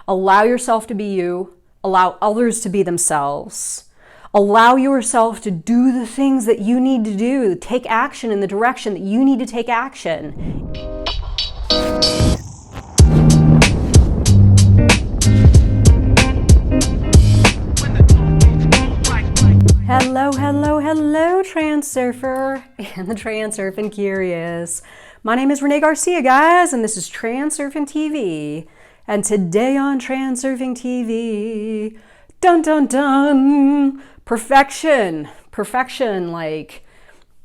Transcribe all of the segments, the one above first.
Allow yourself to be you. Allow others to be themselves. Allow yourself to do the things that you need to do. Take action in the direction that you need to take action. Hello, hello, hello, Transurfer and the Transurfing Curious. My name is Renee Garcia, guys, and this is TransurfingTV. And today on TransurfingTV, dun dun dun, perfection, like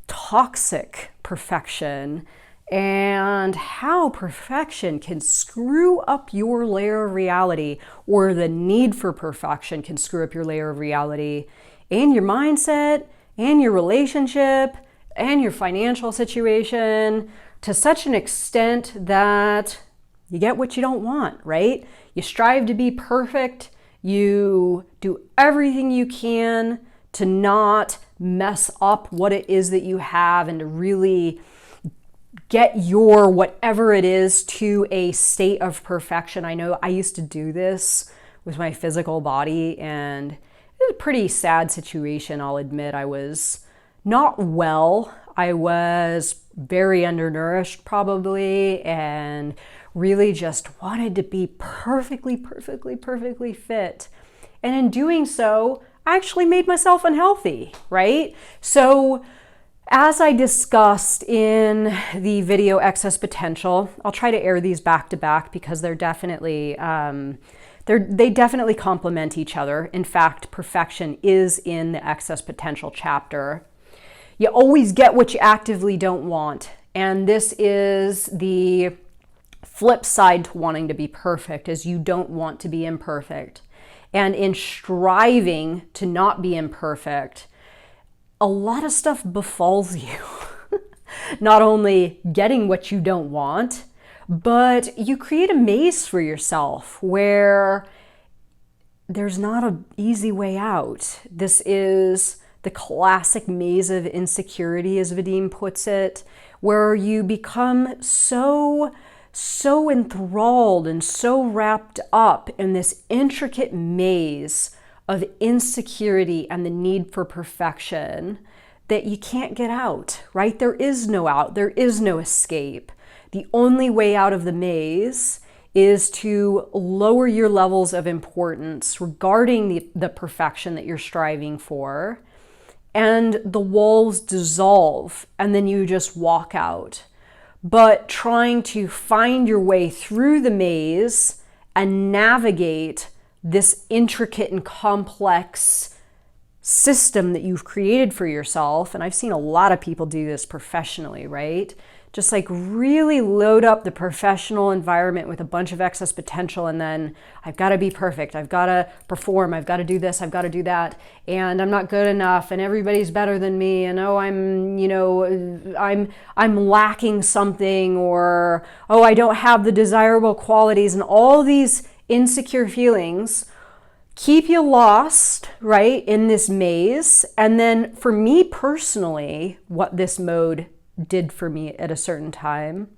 toxic perfection, and how perfection can screw up your layer of reality, or the need for perfection can screw up your layer of reality, and your mindset, and your relationship, and your financial situation, to such an extent that you get what you don't want, right? You strive to be perfect. You do everything you can to not mess up what it is that you have and to really get your whatever it is to a state of perfection. I know I used to do this with my physical body, and it was a pretty sad situation, I'll admit. I was not well. I was very undernourished probably, and really just wanted to be perfectly fit. And in doing so, I actually made myself unhealthy, right? So as I discussed in the video Excess Potential, I'll try to air these back to back because they're definitely, they definitely complement each other. In fact, perfection is in the Excess Potential chapter. You always get what you actively don't want. And this is the flip side to wanting to be perfect, is you don't want to be imperfect. And in striving to not be imperfect, a lot of stuff befalls you. Not only getting what you don't want, but you create a maze for yourself where there's not an easy way out. This is the classic maze of insecurity, as Vadim puts it, where you become so enthralled and so wrapped up in this intricate maze of insecurity and the need for perfection that you can't get out, right? There is no out, there is no escape. The only way out of the maze is to lower your levels of importance regarding the perfection that you're striving for, and the walls dissolve, and then you just walk out. But trying to find your way through the maze and navigate this intricate and complex system that you've created for yourself, and I've seen a lot of people do this professionally, right? Just like really load up the professional environment with a bunch of excess potential, and then I've got to be perfect, I've got to perform, I've got to do this, I've got to do that, and I'm not good enough, and everybody's better than me, and oh, I'm lacking something, or oh, I don't have the desirable qualities, and all these insecure feelings keep you lost, right, in this maze. And then for me personally, what this mode did for me at a certain time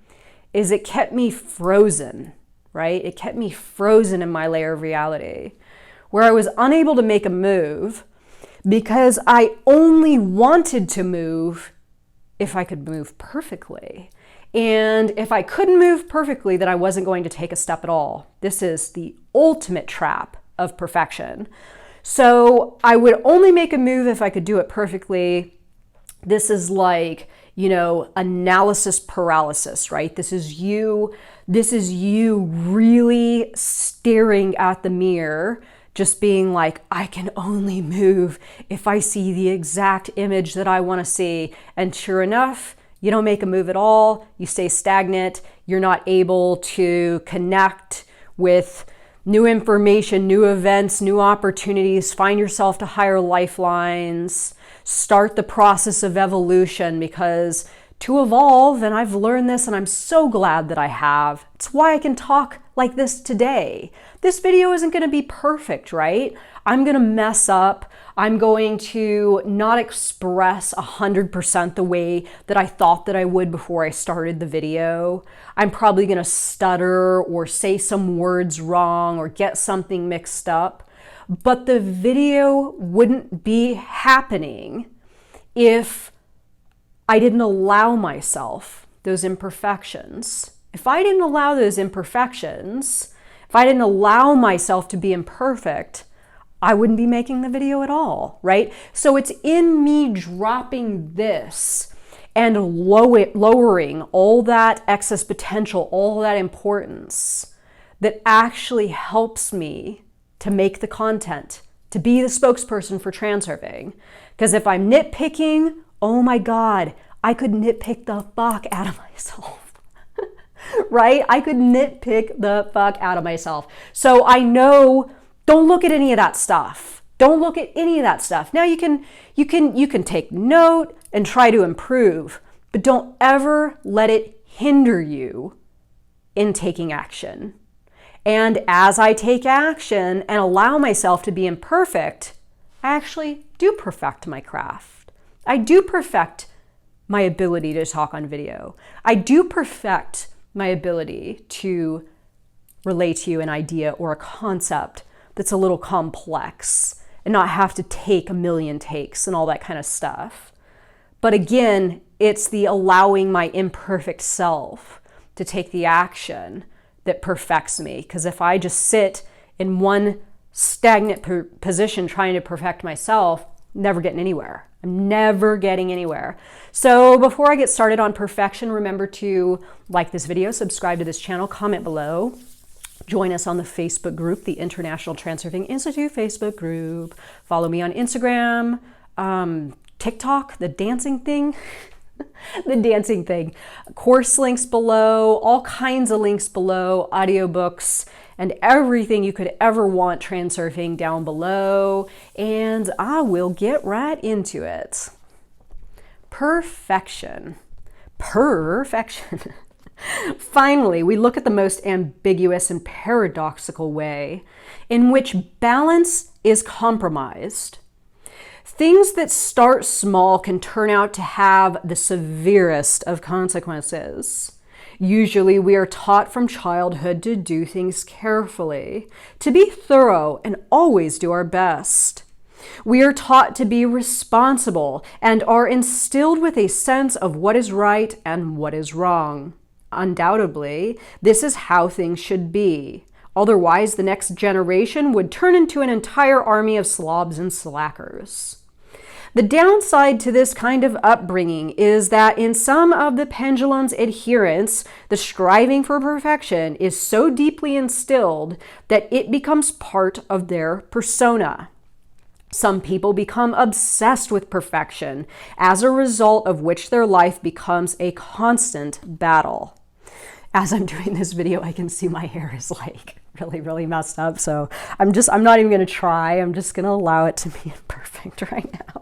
is it kept me frozen, right? It kept me frozen in my layer of reality, where I was unable to make a move because I only wanted to move if I could move perfectly. And if I couldn't move perfectly, then I wasn't going to take a step at all. This is the ultimate trap of perfection. So I would only make a move if I could do it perfectly. This is like, analysis paralysis, right? This is you really staring at the mirror, just being like, I can only move if I see the exact image that I want to see. And sure enough, you don't make a move at all. You stay stagnant. You're not able to connect with new information, new events, new opportunities, find yourself to higher lifelines, start the process of evolution, because to evolve, and I've learned this, and I'm so glad that I have. It's why I can talk like this today. This video isn't going to be perfect, right? I'm going to mess up. I'm going to not express 100% the way that I thought that I would before I started the video. I'm probably going to stutter or say some words wrong or get something mixed up. But the video wouldn't be happening if I didn't allow myself those imperfections. If I didn't allow those imperfections, if I didn't allow myself to be imperfect, I wouldn't be making the video at all, right? So it's in me dropping this and lowering all that excess potential, all that importance, that actually helps me to make the content, to be the spokesperson for Transurfing. Because if I'm nitpicking, oh my God, I could nitpick the fuck out of myself, right? I could nitpick the fuck out of myself. So I know, don't look at any of that stuff. Don't look at any of that stuff. Now you can take note and try to improve, but don't ever let it hinder you in taking action. And as I take action and allow myself to be imperfect, I actually do perfect my craft. I do perfect my ability to talk on video. I do perfect my ability to relay to you an idea or a concept that's a little complex and not have to take a million takes and all that kind of stuff. But again, it's the allowing my imperfect self to take the action that perfects me. Because if I just sit in one stagnant position trying to perfect myself, never getting anywhere. I'm never getting anywhere. So before I get started on perfection, remember to like this video, subscribe to this channel, comment below. Join us on the Facebook group, the International Transurfing Institute Facebook group. Follow me on Instagram, TikTok, the dancing thing. The dancing thing. Course links below, all kinds of links below, audiobooks, and everything you could ever want transurfing down below. And I will get right into it. Perfection. Perfection. Finally, we look at the most ambiguous and paradoxical way in which balance is compromised. Things that start small can turn out to have the severest of consequences. Usually we are taught from childhood to do things carefully, to be thorough and always do our best. We are taught to be responsible and are instilled with a sense of what is right and what is wrong. Undoubtedly, this is how things should be. Otherwise, the next generation would turn into an entire army of slobs and slackers. The downside to this kind of upbringing is that in some of the pendulum's adherents, the striving for perfection is so deeply instilled that it becomes part of their persona. Some people become obsessed with perfection, as a result of which their life becomes a constant battle. As I'm doing this video, I can see my hair is like really messed up. So I'm not even going to try. I'm just going to allow it to be imperfect right now.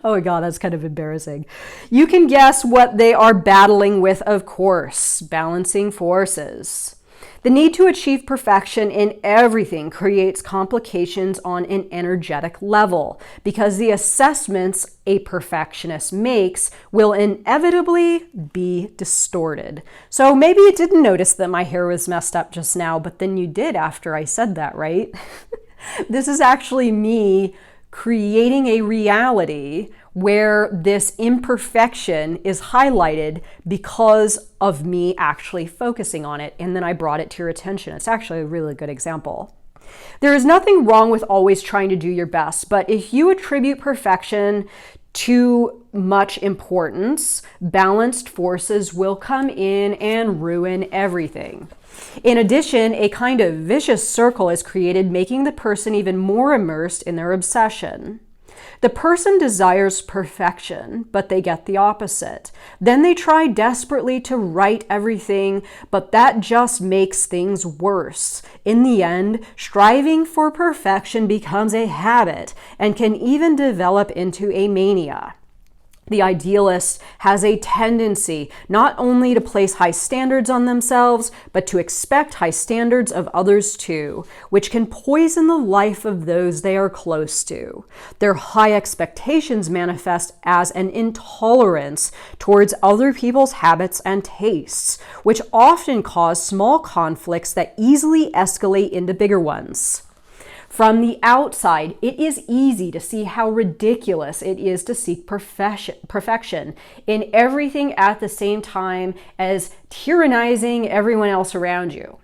Oh my God, that's kind of embarrassing. You can guess what they are battling with, of course, balancing forces. The need to achieve perfection in everything creates complications on an energetic level because the assessments a perfectionist makes will inevitably be distorted. So maybe you didn't notice that my hair was messed up just now, but then you did after I said that, right? This is actually me creating a reality where this imperfection is highlighted because of me actually focusing on it, and then I brought it to your attention. It's actually a really good example. There is nothing wrong with always trying to do your best, but if you attribute perfection too much importance, balanced forces will come in and ruin everything. In addition, a kind of vicious circle is created, making the person even more immersed in their obsession. The person desires perfection, but they get the opposite. Then they try desperately to right everything, but that just makes things worse. In the end, striving for perfection becomes a habit and can even develop into a mania. The idealist has a tendency not only to place high standards on themselves, but to expect high standards of others too, which can poison the life of those they are close to. Their high expectations manifest as an intolerance towards other people's habits and tastes, which often cause small conflicts that easily escalate into bigger ones. From the outside, it is easy to see how ridiculous it is to seek perfection in everything at the same time as tyrannizing everyone else around you.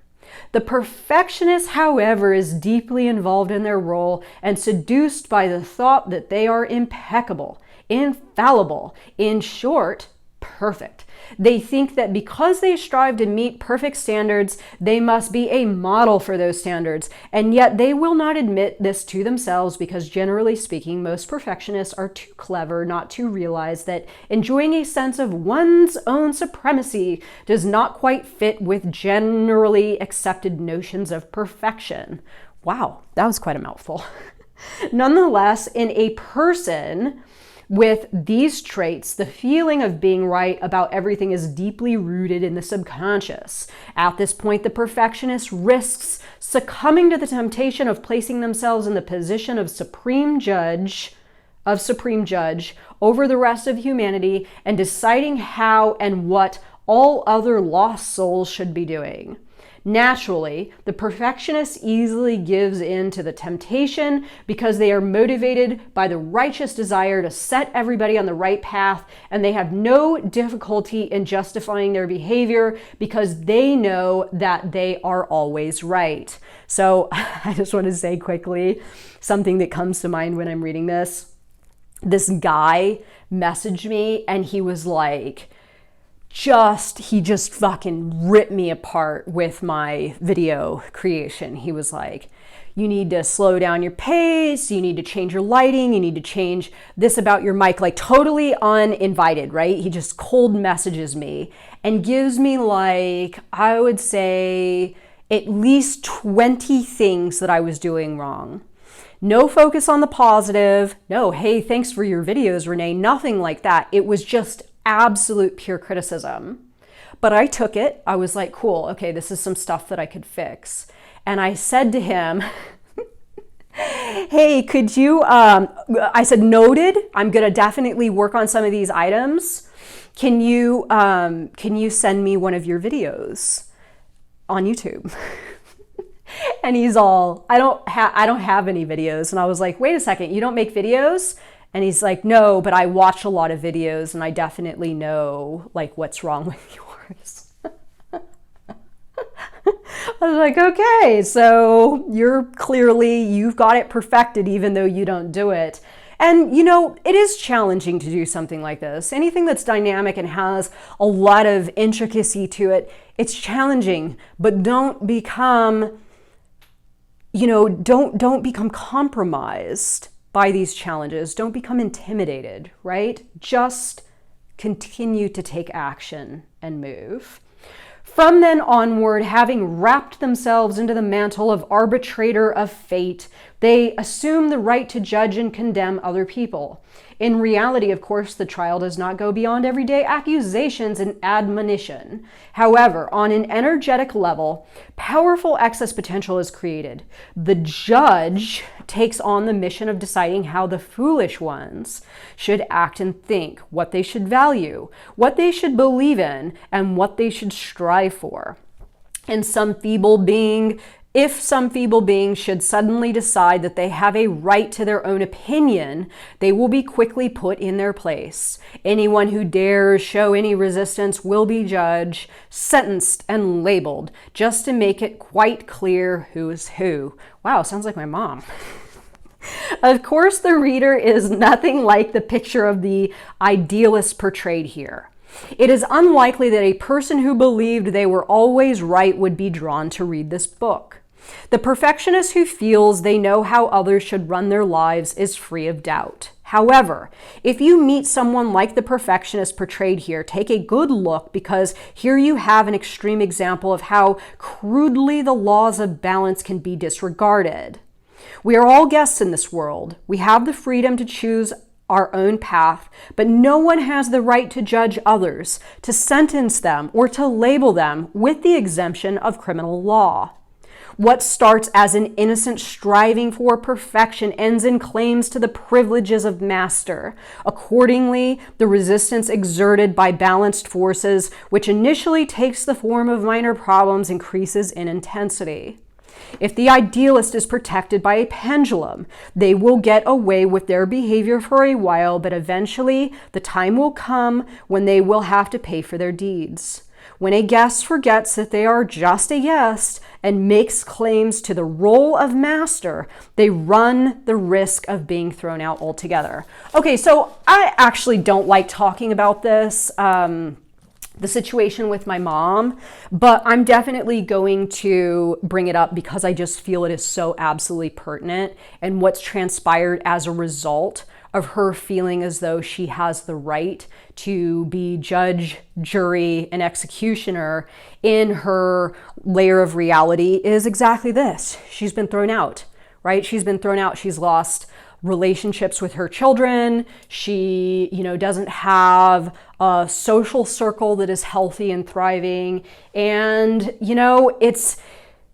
The perfectionist, however, is deeply involved in their role and seduced by the thought that they are impeccable, infallible, in short, perfect. They think that because they strive to meet perfect standards, they must be a model for those standards, and yet they will not admit this to themselves because, generally speaking, most perfectionists are too clever not to realize that enjoying a sense of one's own supremacy does not quite fit with generally accepted notions of perfection. Wow, that was quite a mouthful. Nonetheless, in a person with these traits, the feeling of being right about everything is deeply rooted in the subconscious. At this point, the perfectionist risks succumbing to the temptation of placing themselves in the position of supreme judge over the rest of humanity and deciding how and what all other lost souls should be doing. Naturally, the perfectionist easily gives in to the temptation because they are motivated by the righteous desire to set everybody on the right path, and they have no difficulty in justifying their behavior because they know that they are always right. So I just want to say quickly something that comes to mind when I'm reading this. This guy messaged me and he was like, he just fucking ripped me apart with my video creation. He was like, you need to slow down your pace, you need to change your lighting, you need to change this about your mic, like totally uninvited, right? He just cold messages me and gives me like, I would say at least 20 things that I was doing wrong. No focus on the positive. No, hey, thanks for your videos, Renee. Nothing like that. It was just absolute pure criticism. But I took it. I was like, cool, okay, this is some stuff that I could fix. And I said to him, hey, could you, I said, noted, I'm gonna definitely work on some of these items. Can you send me one of your videos on YouTube? And he's all, I don't have any videos. And I was like, wait a second, you don't make videos? And he's like, no, but I watch a lot of videos and I definitely know like what's wrong with yours. I was like, okay, so you've got it perfected even though you don't do it. And you know, it is challenging to do something like this. Anything that's dynamic and has a lot of intricacy to it, it's challenging, but don't become compromised by these challenges. Don't become intimidated, right? Just continue to take action and move. From then onward, having wrapped themselves into the mantle of arbitrator of fate, they assume the right to judge and condemn other people. In reality, of course, the trial does not go beyond everyday accusations and admonition. However, on an energetic level, powerful excess potential is created. The judge takes on the mission of deciding how the foolish ones should act and think, what they should value, what they should believe in, and what they should strive for. If some feeble being should suddenly decide that they have a right to their own opinion, they will be quickly put in their place. Anyone who dares show any resistance will be judged, sentenced, and labeled, just to make it quite clear who is who. Wow, sounds like my mom. Of course, the reader is nothing like the picture of the idealist portrayed here. It is unlikely that a person who believed they were always right would be drawn to read this book. The perfectionist who feels they know how others should run their lives is free of doubt. However, if you meet someone like the perfectionist portrayed here, take a good look, because here you have an extreme example of how crudely the laws of balance can be disregarded. We are all guests in this world. We have the freedom to choose our own path, but no one has the right to judge others, to sentence them, or to label them, with the exemption of criminal law. What starts as an innocent striving for perfection ends in claims to the privileges of master. Accordingly, the resistance exerted by balanced forces, which initially takes the form of minor problems, increases in intensity. If the idealist is protected by a pendulum, they will get away with their behavior for a while, but eventually the time will come when they will have to pay for their deeds. When a guest forgets that they are just a guest and makes claims to the role of master, they run the risk of being thrown out altogether. Okay, so I actually don't like talking about this, the situation with my mom, but I'm definitely going to bring it up because I just feel it is so absolutely pertinent, and what's transpired as a result of her feeling as though she has the right to be judge, jury, and executioner in her layer of reality is exactly this. She's been thrown out, right? She's been thrown out. She's lost relationships with her children. She, doesn't have a social circle that is healthy and thriving. And,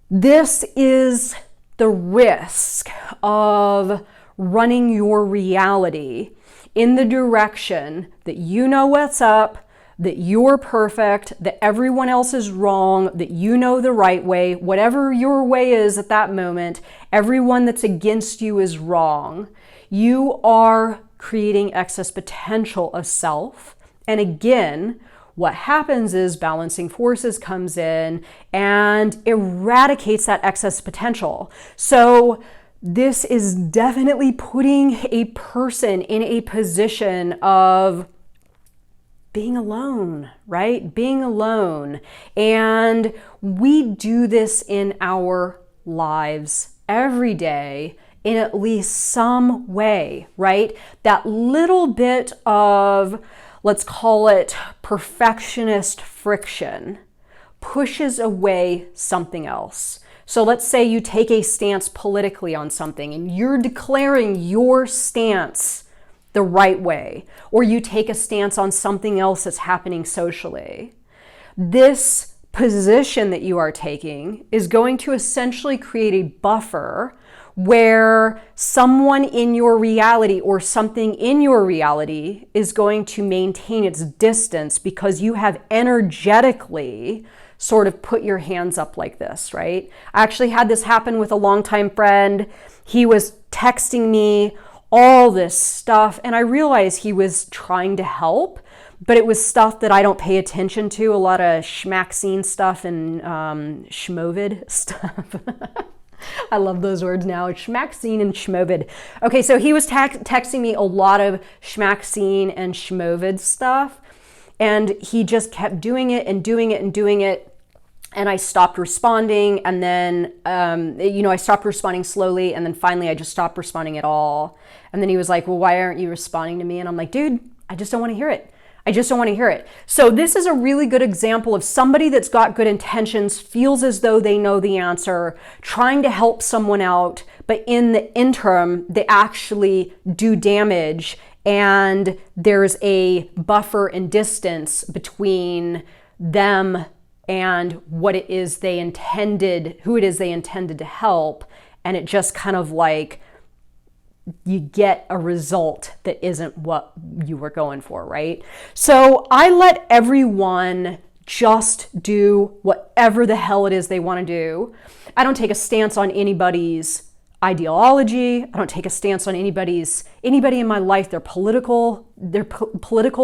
this is the risk of running your reality in the direction that you know what's up, that you're perfect, that everyone else is wrong, that you know the right way, whatever your way is at that moment, everyone that's against you is wrong. You are creating excess potential of self. And again, what happens is balancing forces comes in and eradicates that excess potential. So this is definitely putting a person in a position of being alone, right? Being alone. And we do this in our lives every day in at least some way, right? That little bit of, let's call it perfectionist friction, pushes away something else. So let's say you take a stance politically on something and you're declaring your stance the right way, or you take a stance on something else that's happening socially. This position that you are taking is going to essentially create a buffer where someone in your reality or something in your reality is going to maintain its distance because you have energetically sort of put your hands up like this, right? I actually had this happen with a longtime friend. He was texting me all this stuff, and I realized he was trying to help, but it was stuff that I don't pay attention to, a lot of schmaxine stuff and schmovid stuff. I love those words now, schmaxine and schmovid. Okay, so he was texting me a lot of schmaxine and schmovid stuff, and he just kept doing it and doing it and doing it. And I stopped responding, and then, I stopped responding slowly, and then finally I just stopped responding at all. And then he was like, well, why aren't you responding to me? And I'm like, dude, I just don't want to hear it. I just don't want to hear it. So this is a really good example of somebody that's got good intentions, feels as though they know the answer, trying to help someone out, but in the interim, they actually do damage, and there's a buffer and distance between them and what it is they intended, who it is they intended to help. And it just kind of like, you get a result that isn't what you were going for, right? So I let everyone just do whatever the hell it is they want to do. I don't take a stance on anybody's ideology. I don't take a stance on anybody in my life, their political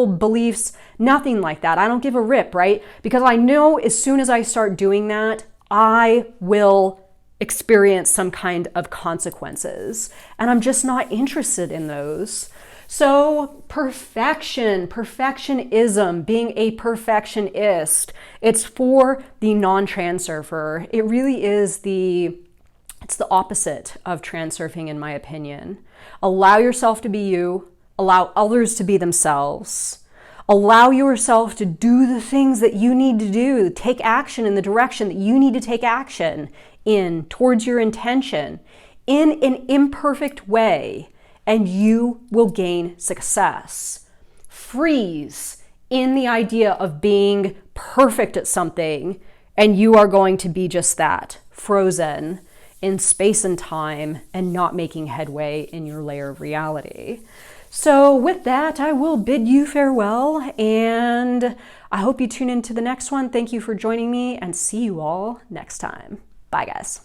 beliefs, nothing like that. I don't give a rip, right? Because I know as soon as I start doing that, I will experience some kind of consequences, and I'm just not interested in those. So perfectionism, being a perfectionist, it's for the non-transurfer. It really is it's the opposite of transurfing, in my opinion. Allow yourself to be you, allow others to be themselves. Allow yourself to do the things that you need to do, take action in the direction that you need to take action in towards your intention in an imperfect way, and you will gain success. Freeze in the idea of being perfect at something, and you are going to be just that, frozen in space and time and not making headway in your layer of reality. So with that, I will bid you farewell, and I hope you tune into the next one. Thank you for joining me, and see you all next time. Bye, guys.